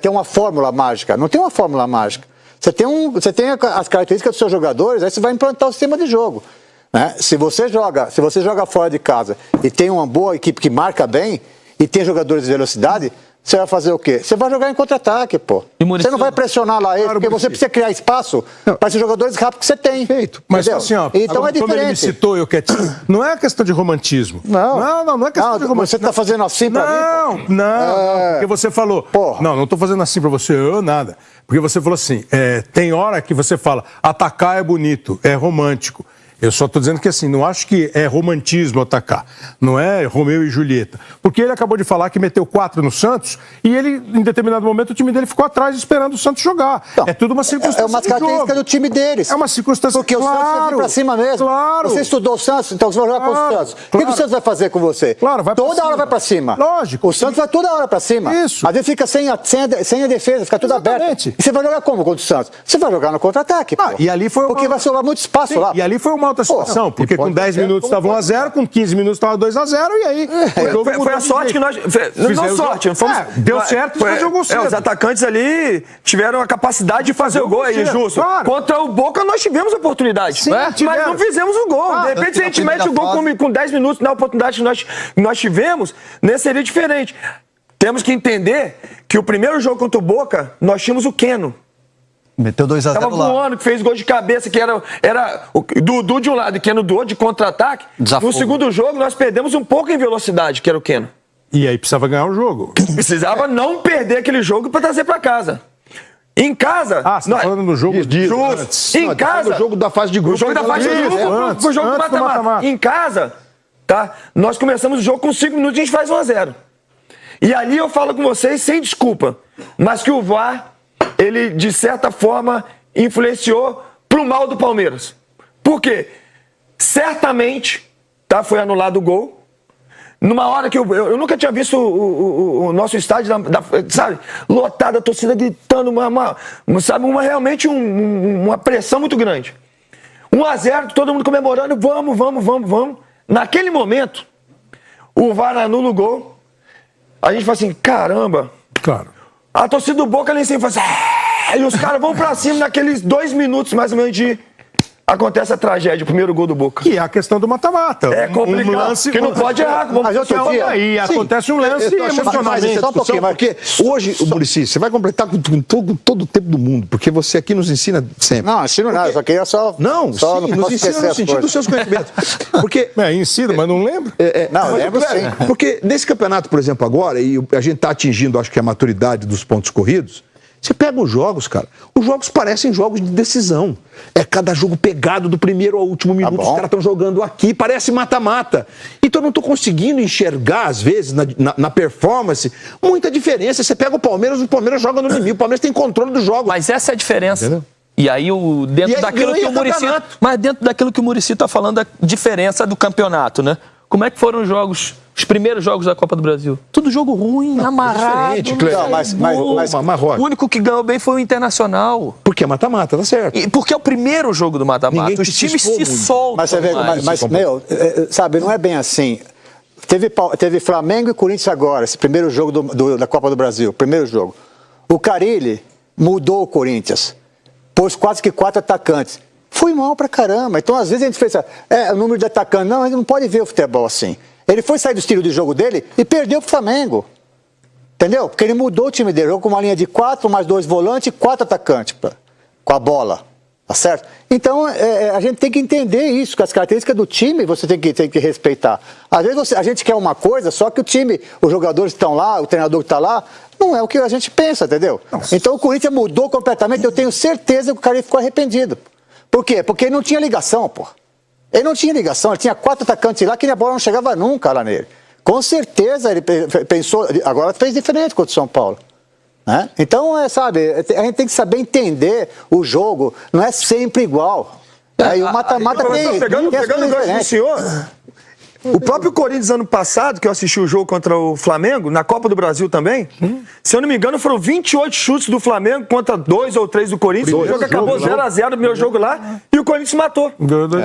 ter uma fórmula mágica. Não tem uma fórmula mágica. Você tem as características dos seus jogadores, aí você vai implantar o sistema de jogo. Né? Se você joga fora de casa e tem uma boa equipe que marca bem e tem jogadores de velocidade, você vai fazer o quê? Você vai jogar em contra-ataque, pô. Você não vai pressionar lá ele, porque você precisa criar espaço para esses jogadores rápidos que você tem. Feito. Mas assim, ó, então é diferente. Quando ele me citou, eu quietinho, não é questão de romantismo. Não é questão de romantismo. Você está fazendo assim para mim? Não, porque você falou, não estou fazendo assim para você, nada. Porque você falou assim, tem hora que você fala, atacar é bonito, é romântico. Eu só estou dizendo que assim, não acho que é romantismo atacar. Não é Romeu e Julieta. Porque ele acabou de falar que meteu 4 no Santos e ele, em determinado momento, o time dele ficou atrás esperando o Santos jogar. Então, é tudo uma circunstância. É uma característica do time deles. É uma circunstância. Porque o Santos vai vir pra cima mesmo. Claro. Você estudou o Santos, então você vai jogar com o Santos. O que o Santos vai fazer com você? Claro, vai pra toda cima. hora vai pra cima. Lógico. O Santos vai toda hora pra cima. Isso. Às vezes fica sem a defesa, fica tudo aberto. E você vai jogar como contra o Santos? Você vai jogar no contra-ataque. E ali foi porque vai sobrar muito espaço lá. E ali foi uma outra situação, porque com 10 minutos estava 1-0, com 15 minutos estava 2-0, e aí foi a sorte que nós... Não sorte, deu certo e fazer o gol cedo. Os atacantes ali tiveram a capacidade de fazer o gol aí, justo. Claro. Contra o Boca nós tivemos oportunidade, mas não fizemos o gol. De repente, se a gente mete o gol com 10 minutos na oportunidade que nós tivemos, seria diferente. Temos que entender que o primeiro jogo contra o Boca, nós tínhamos o Keno. Meteu 2-0 lá. Tava voando, que fez gol de cabeça, que era o Dudu de um lado e Keno do outro, de contra-ataque. No segundo jogo, nós perdemos um pouco em velocidade, que era o Keno. E aí precisava ganhar o jogo. Precisava não perder aquele jogo para trazer para casa. Em casa... você tá falando do jogo justo. Em casa... O jogo da fase de grupo. O jogo da fase de grupo, o jogo do mata-mata. Em casa, tá? Nós começamos o jogo com 5 minutos e a gente faz 1-0. E ali eu falo com vocês sem desculpa, mas que o VAR... ele, de certa forma, influenciou pro mal do Palmeiras. Por quê? Certamente, foi anulado o gol. Numa hora que eu nunca tinha visto o nosso estádio, sabe, lotado, a torcida gritando, realmente uma pressão muito grande. 1-0, todo mundo comemorando, vamos. Naquele momento, o VAR anula o gol. A gente fala assim, caramba. Claro. A torcida do Boca ali em cima fala assim, e os caras vão pra cima naqueles 2 minutos mais ou menos de... Acontece a tragédia, o primeiro gol do Boca. Que é a questão do mata-mata. É complicado, lance, que não pode errar. Aí acontece um lance emocionalmente. Só um pouquinho, porque hoje, Muricy, você vai completar com todo o tempo do mundo, porque você aqui nos ensina sempre. Não, ensino nada, só queria só... Não, nos ensina no sentido dos seus conhecimentos. Porque... ensina, mas não lembro. Não, lembro sim. Porque nesse campeonato, por exemplo, agora, e a gente está atingindo, acho que a maturidade dos pontos corridos, você pega os jogos, cara, os jogos parecem jogos de decisão. É cada jogo pegado do primeiro ao último minuto, os caras estão jogando aqui, parece mata-mata. Então eu não estou conseguindo enxergar, às vezes, na performance, muita diferença. Você pega o Palmeiras joga no limite, o Palmeiras tem controle do jogo. Mas essa é a diferença. Entendeu? E aí, dentro daquilo que o Muricy está falando, a diferença do campeonato, né? Como é que foram os primeiros jogos da Copa do Brasil? Tudo jogo ruim, amarrado. O único que ganhou bem foi o Internacional. Porque é mata-mata, tá certo. E porque é o primeiro jogo do mata-mata. Os times se soltam. Mas você vê, sabe, não é bem assim. Teve Flamengo e Corinthians agora, esse primeiro jogo da Copa do Brasil, primeiro jogo. O Carille mudou o Corinthians, pôs quase que 4 atacantes. Foi mal pra caramba. Então, às vezes, a gente fez o número de atacantes. Não, a gente não pode ver o futebol assim. Ele foi sair do estilo de jogo dele e perdeu pro Flamengo. Entendeu? Porque ele mudou o time dele. Jogou com uma linha de 4, mais 2 volantes e 4 atacantes com a bola. Tá certo? Então, a gente tem que entender isso, que as características do time você tem que respeitar. Às vezes a gente quer uma coisa, só que o time, os jogadores que estão lá, o treinador que está lá, não é o que a gente pensa, entendeu? Então o Corinthians mudou completamente, eu tenho certeza que o cara ficou arrependido. Por quê? Porque ele não tinha ligação, pô. Ele não tinha ligação, ele tinha 4 atacantes lá que a bola não chegava nunca lá nele. Com certeza ele pensou, agora fez diferente contra o São Paulo. Né? Então, sabe, a gente tem que saber entender o jogo, não é sempre igual. E o mata-mata tem. Pegando o negócio do senhor, o próprio Corinthians ano passado, que eu assisti o jogo contra o Flamengo, na Copa do Brasil também, se eu não me engano, foram 28 chutes do Flamengo contra 2 ou 3 do Corinthians. O jogo acabou 0-0 no meu jogo lá e o Corinthians matou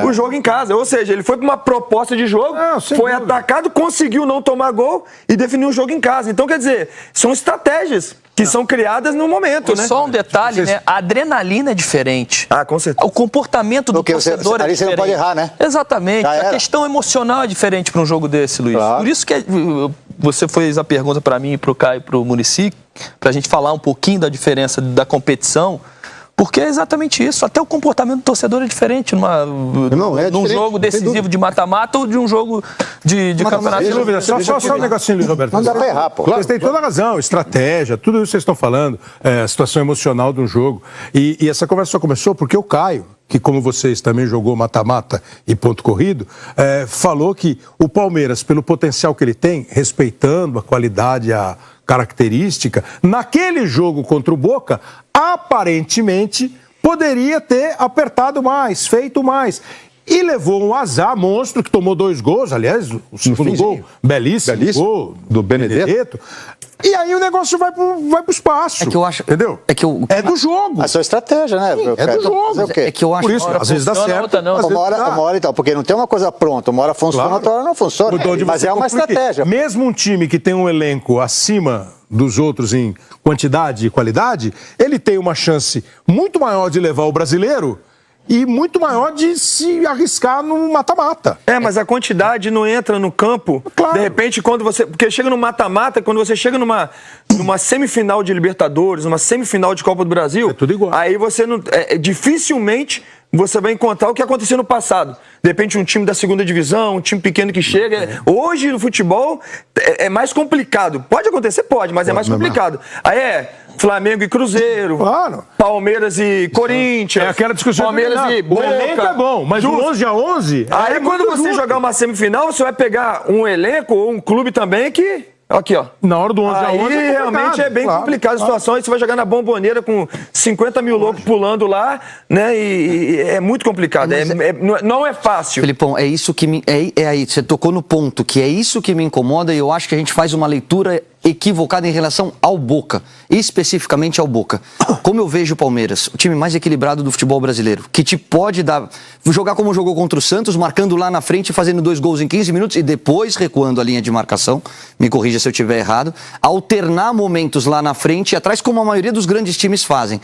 o jogo em casa. Ou seja, ele foi para uma proposta de jogo, foi atacado, conseguiu não tomar gol e definiu o jogo em casa. Então, quer dizer, são estratégias que são criadas no momento, né? Só um detalhe, né? A adrenalina é diferente. Ah, com certeza. O comportamento do torcedor é diferente. Você não pode errar, né? Exatamente. A questão emocional é diferente para um jogo desse, Luiz. Claro. Por isso que você fez a pergunta para mim, para o Caio e para o Muricy, para a gente falar um pouquinho da diferença da competição. Porque é exatamente isso. Até o comportamento do torcedor é diferente num jogo decisivo de mata-mata ou de um jogo de campeonato. Sem dúvida. Só um negocinho, Luiz Roberto. Não dá pra errar, pô. Vocês têm toda a razão. Estratégia, tudo isso que vocês estão falando, a situação emocional de um jogo. E essa conversa só começou porque o Caio, que como vocês também jogou mata-mata e ponto corrido, falou que o Palmeiras, pelo potencial que ele tem, respeitando a qualidade, a característica, naquele jogo contra o Boca, aparentemente poderia ter apertado mais, feito mais. E levou um azar monstro, que tomou 2 gols, aliás, o segundo gol, belíssimo gol do Benedetto. E aí o negócio vai pro espaço. É que eu acho. Entendeu? É do jogo. A sua estratégia, né? É do jogo. É que eu acho. Por isso, às vezes dá certo. Uma hora então, porque não tem uma coisa pronta. Uma hora funciona, outra hora não funciona. Mas é uma estratégia. Mesmo um time que tem um elenco acima dos outros em quantidade e qualidade, ele tem uma chance muito maior de levar o brasileiro e muito maior de se arriscar no mata-mata. Mas a quantidade não entra no campo. Claro. De repente, quando você... Porque chega no mata-mata, quando você chega numa semifinal de Libertadores, numa semifinal de Copa do Brasil... É tudo igual. Aí você não... dificilmente você vai encontrar o que aconteceu no passado. De repente, um time da segunda divisão, um time pequeno que chega... Hoje, no futebol, é mais complicado. Pode acontecer? Pode, mas é mais complicado. Aí Flamengo e Cruzeiro, claro. Palmeiras e Corinthians, é aquela discussão. Palmeiras e Boca. O elenco é bom, mas o 11-11... Aí quando você jogar uma semifinal, você vai pegar um elenco ou um clube também que... Aqui, ó. Na hora do 11-11 aí realmente é bem complicada a situação. Aí você vai jogar na Bomboneira com 50 mil loucos pulando lá, né? E é muito complicado. Não é fácil. Felipão, é isso que me... aí, você tocou no ponto, que é isso que me incomoda e eu acho que a gente faz uma leitura equivocada em relação ao Boca, especificamente ao Boca. Como eu vejo o Palmeiras, o time mais equilibrado do futebol brasileiro, que te pode jogar como jogou contra o Santos, marcando lá na frente, fazendo 2 gols em 15 minutos e depois recuando a linha de marcação, me corrija se eu estiver errado, alternar momentos lá na frente e atrás, como a maioria dos grandes times fazem.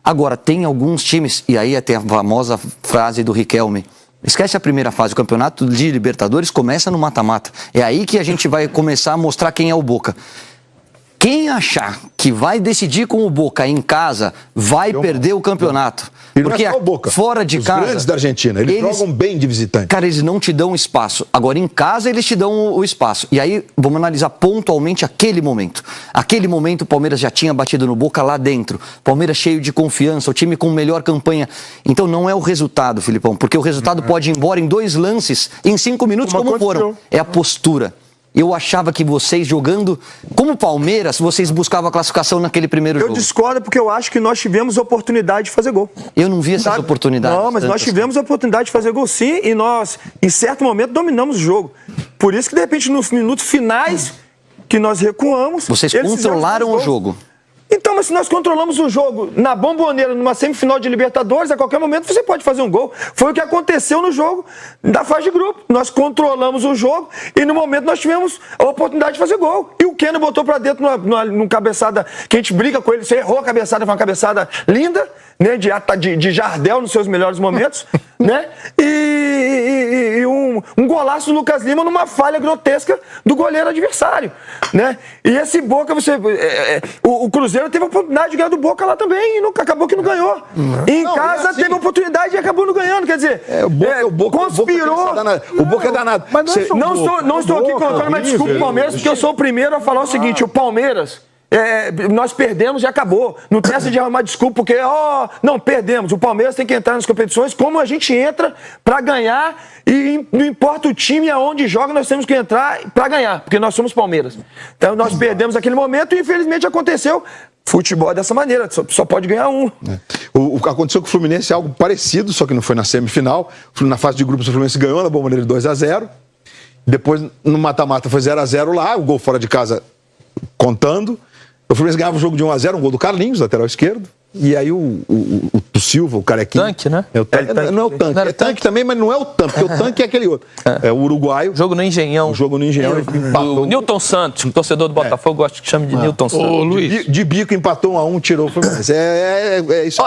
Agora, tem alguns times, e aí tem a famosa frase do Riquelme, esquece a primeira fase, o campeonato de Libertadores começa no mata-mata. É aí que a gente vai começar a mostrar quem é o Boca. Quem achar que vai decidir com o Boca em casa vai perder o campeonato. E porque não é só o Boca. Fora de casa... Os grandes da Argentina, eles jogam bem de visitante. Cara, eles não te dão espaço. Agora, em casa, eles te dão o espaço. E aí, vamos analisar pontualmente aquele momento. Aquele momento, o Palmeiras já tinha batido no Boca lá dentro. Palmeiras cheio de confiança, o time com melhor campanha. Então, não é o resultado, Filipão, porque o resultado pode ir embora em 2 lances, em 5 minutos, como foram. É a postura. Eu achava que vocês jogando como Palmeiras, vocês buscavam a classificação naquele primeiro jogo. Eu discordo porque eu acho que nós tivemos oportunidade de fazer gol. Eu não vi essas oportunidades. Não, mas nós tivemos a oportunidade de fazer gol sim e nós, em certo momento, dominamos o jogo. Por isso que, de repente, nos minutos finais que nós recuamos... Vocês controlaram o jogo. Então, mas se nós controlamos o jogo na Bomboneira, numa semifinal de Libertadores, a qualquer momento você pode fazer um gol. Foi o que aconteceu no jogo da fase de grupo. Nós controlamos o jogo e no momento nós tivemos a oportunidade de fazer gol. E o Keno botou pra dentro numa cabeçada, que a gente briga com ele, você errou a cabeçada, foi uma cabeçada linda, né, de Jardel nos seus melhores momentos, né? E um golaço do Lucas Lima numa falha grotesca do goleiro adversário, né? E esse Boca, o Cruzeiro teve a oportunidade de ganhar do Boca lá também e acabou que não ganhou. E em casa teve a oportunidade e acabou não ganhando, quer dizer, o Boca conspirou. O Boca é danado. Mas Não estou aqui colocando uma desculpa pro Palmeiras, porque eu sou o primeiro a falar o seguinte, o Palmeiras... nós perdemos e acabou. Não tem essa de arrumar desculpa, porque, não, perdemos. O Palmeiras tem que entrar nas competições como a gente entra para ganhar e não importa o time aonde joga, nós temos que entrar para ganhar, porque nós somos Palmeiras. Então nós perdemos aquele momento e infelizmente aconteceu. Futebol é dessa maneira, só pode ganhar um. Aconteceu com o Fluminense algo parecido, só que não foi na semifinal. Na fase de grupos o Fluminense ganhou na boa maneira de 2-0. Depois no mata-mata foi 0-0 lá, o gol fora de casa contando. O Fluminense ganhava o jogo de 1-0, um gol do Carlinhos, lateral esquerdo. E aí o Silva, o carequinho... Tanque, né? Não é o Tanque. É tanque também, mas não é o Tanque, porque o Tanque é aquele outro. É o uruguaio. Jogo no Engenhão. O jogo no Engenhão. O Newton Santos, o torcedor do Botafogo, gosta que chama de Newton Santos. Ô, Luiz. De bico empatou 1-1, tirou o Fluminense. É isso.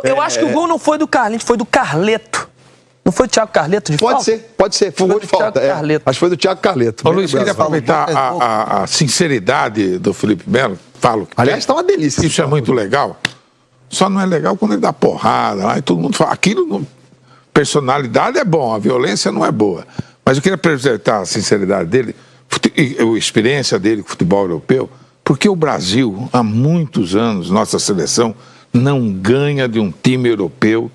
Eu acho que o gol não foi do Carlinhos, foi do Carleto. Não foi do Thiago Carleto de falta? Pode ser. Foi um gol de falta. Acho que foi do Thiago Carleto. Ô, Luiz, queria aproveitar a sinceridade do Felipe Melo. Aliás, está uma delícia. Isso é muito legal. Só não é legal quando ele dá porrada. Aí todo mundo fala. Personalidade é bom, a violência não é boa. Mas eu queria apresentar a sinceridade dele, a experiência dele com o futebol europeu, porque o Brasil, há muitos anos, nossa seleção, não ganha de um time europeu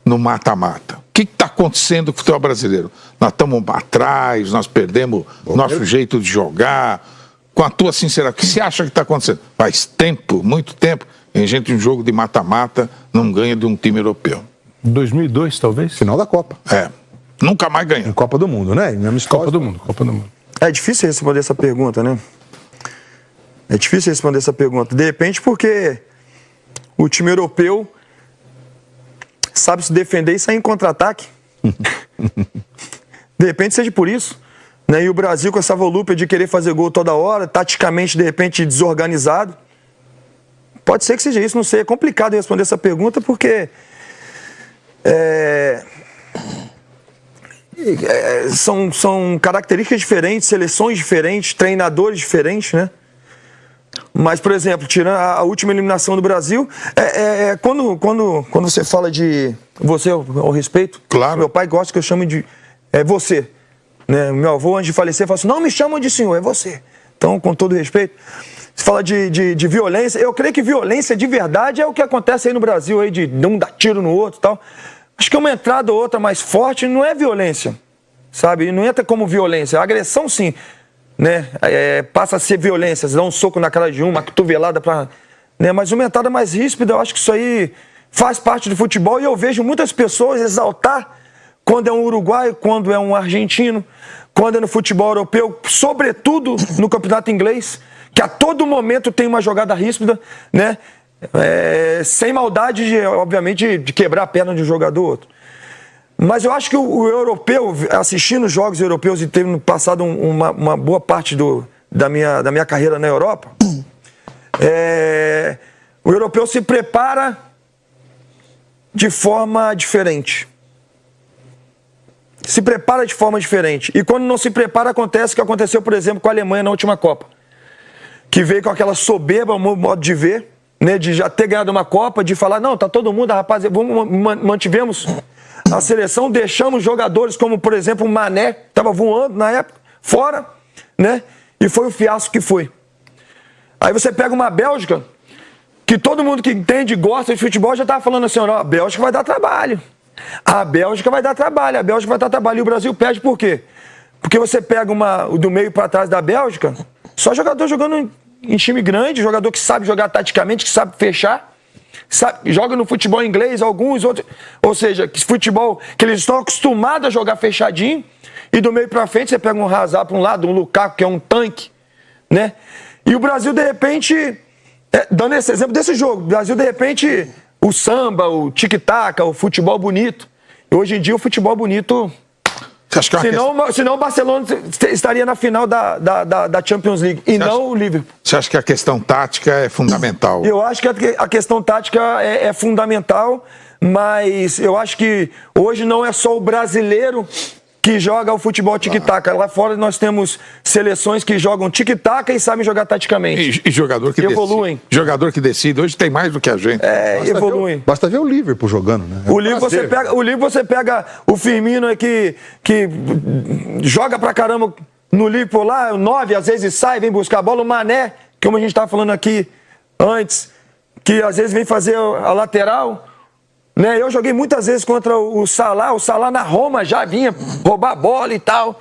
no mata-mata. O que está acontecendo com o futebol brasileiro? Nós estamos atrás, nós perdemos nosso jeito de jogar. Com a tua sinceridade, o que você acha que está acontecendo? Faz tempo, muito tempo, a gente, um jogo de mata-mata, não ganha de um time europeu. 2002, talvez? Final da Copa. Nunca mais ganha. Em Copa do Mundo, né? Copa do Mundo. É difícil responder essa pergunta, né? É difícil responder essa pergunta. De repente, porque o time europeu sabe se defender e sair em contra-ataque. De repente seja por isso. Né? E o Brasil com essa volúpia de querer fazer gol toda hora, taticamente, de repente, desorganizado. Pode ser que seja isso, não sei. É complicado responder essa pergunta porque são características diferentes, seleções diferentes, treinadores diferentes, né? Mas, por exemplo, tirando a última eliminação do Brasil, quando você fala de você ao respeito, claro. Meu pai gosta que eu chame de você. Né? Meu avô, antes de falecer, falou assim, não me chamam de senhor, é você. Então, com todo respeito, você fala de violência, eu creio que violência de verdade é o que acontece aí no Brasil, aí de um dar tiro no outro e tal. Acho que uma entrada ou outra mais forte não é violência, sabe? Não entra como violência, a agressão sim, né? Passa a ser violência, você dá um soco na cara de uma cotovelada pra... Né? Mas uma entrada mais ríspida, eu acho que isso aí faz parte do futebol e eu vejo muitas pessoas exaltar quando é um uruguaio, quando é um argentino, quando é no futebol europeu, sobretudo no campeonato inglês, que a todo momento tem uma jogada ríspida, né? Sem maldade, obviamente, de quebrar a perna de um jogador ou outro. Mas eu acho que o europeu, assistindo os jogos europeus e tendo passado uma boa parte da minha carreira na Europa, o europeu se prepara de forma diferente. Se prepara de forma diferente. E quando não se prepara, acontece o que aconteceu, por exemplo, com a Alemanha na última Copa. Que veio com aquela soberba modo de ver, né, de já ter ganhado uma Copa, de falar, não, tá todo mundo, rapaz, mantivemos a seleção, deixamos jogadores como, por exemplo, o Mané, que estava voando na época, fora, né? E foi o fiasco que foi. Aí você pega uma Bélgica, que todo mundo que entende e gosta de futebol já estava falando assim, ó, a Bélgica vai dar trabalho. A Bélgica vai dar trabalho, E o Brasil perde por quê? Porque você pega do meio para trás da Bélgica, só jogador jogando em time grande, jogador que sabe jogar taticamente, que sabe fechar, joga no futebol inglês, alguns outros, ou seja, que futebol que eles estão acostumados a jogar fechadinho, e do meio para frente você pega um Hazard para um lado, um Lukaku que é um tanque, né? E o Brasil de repente, dando esse exemplo desse jogo, o Brasil de repente, o samba, o tic-tac, o futebol bonito, e hoje em dia o futebol bonito... Senão o Barcelona estaria na final da Champions League e não o Liverpool. Você acha que a questão tática é fundamental? Eu acho que a questão tática é fundamental, Mas eu acho que hoje não é só o brasileiro que joga o futebol tic-tac. Lá fora nós temos seleções que jogam tic-tac e sabem jogar taticamente. E jogador que evoluem. decide. Jogador que decide. Hoje tem mais do que a gente. Evoluem. Basta ver o Liverpool jogando, né? O Liverpool você pega o Firmino que joga pra caramba no Liverpool lá, 9, às vezes sai, vem buscar a bola. O Mané, como a gente estava falando aqui antes, que às vezes vem fazer a lateral. Né? Eu joguei muitas vezes contra o Salah na Roma já vinha roubar a bola e tal.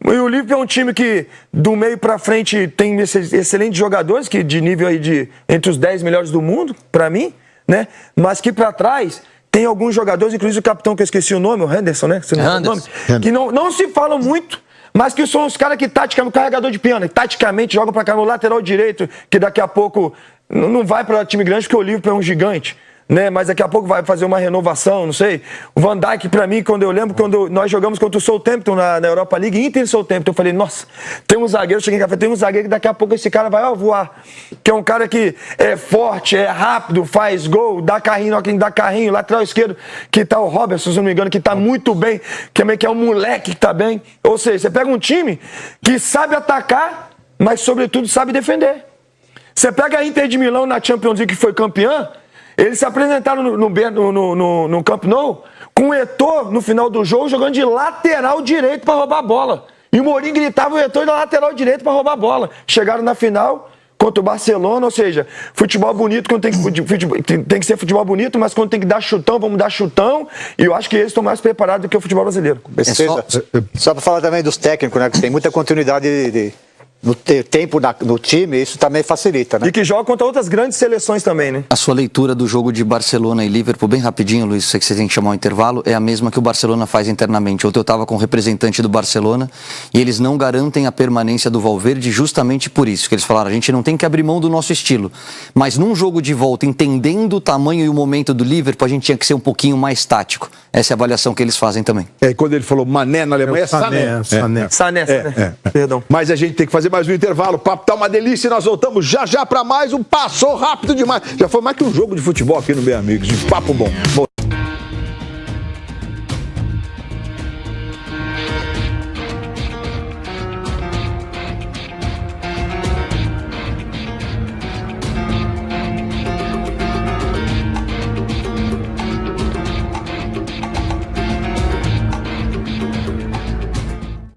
E o Liverpool é um time que do meio pra frente tem excelentes jogadores, que de nível aí entre os 10 melhores do mundo, pra mim, né? Mas que pra trás tem alguns jogadores, inclusive o capitão que eu esqueci o nome, o Henderson, né? Você não sabe o nome? Que não se falam muito, mas que são os caras que taticamente, carregador de pena, taticamente jogam pra cá no lateral direito, que daqui a pouco não vai pra time grande, porque o Liverpool é um gigante. Né? Mas daqui a pouco vai fazer uma renovação, não sei. O Van Dijk, pra mim, quando nós jogamos contra o Southampton na Europa League, Inter e Southampton, eu falei, nossa, tem um zagueiro, cheguei em café, tem um zagueiro que daqui a pouco esse cara vai voar. Que é um cara que é forte, é rápido, faz gol, dá carrinho, lateral esquerdo, que tá o Robertson, se não me engano, que tá muito bem, que é um moleque que tá bem. Ou seja, você pega um time que sabe atacar, mas sobretudo sabe defender. Você pega a Inter de Milão na Champions League, que foi campeã. Eles se apresentaram no Camp Nou com o Eto'o no final do jogo jogando de lateral direito para roubar a bola. E o Mourinho gritava o Eto'o da lateral direito para roubar a bola. Chegaram na final contra o Barcelona, ou seja, futebol bonito quando tem que ser futebol bonito, mas quando tem que dar chutão, vamos dar chutão. E eu acho que eles estão mais preparados do que o futebol brasileiro. Só para falar também dos técnicos, né? Que tem muita continuidade no tempo no time, isso também facilita, né? E que joga contra outras grandes seleções também, né? A sua leitura do jogo de Barcelona e Liverpool, bem rapidinho, Luiz, sei que você tem que chamar um intervalo, é a mesma que o Barcelona faz internamente. Ontem eu estava com o representante do Barcelona e eles não garantem a permanência do Valverde justamente por isso, que eles falaram, a gente não tem que abrir mão do nosso estilo, mas num jogo de volta, entendendo o tamanho e o momento do Liverpool, a gente tinha que ser um pouquinho mais tático. Essa é a avaliação que eles fazem também. Quando ele falou Mané na Alemanha, Sané. Perdão. Mas a gente tem que fazer mais um intervalo. O papo tá uma delícia e nós voltamos já para mais um Passou Rápido Demais. Já foi mais que um jogo de futebol aqui no Bem Amigos. De papo bom.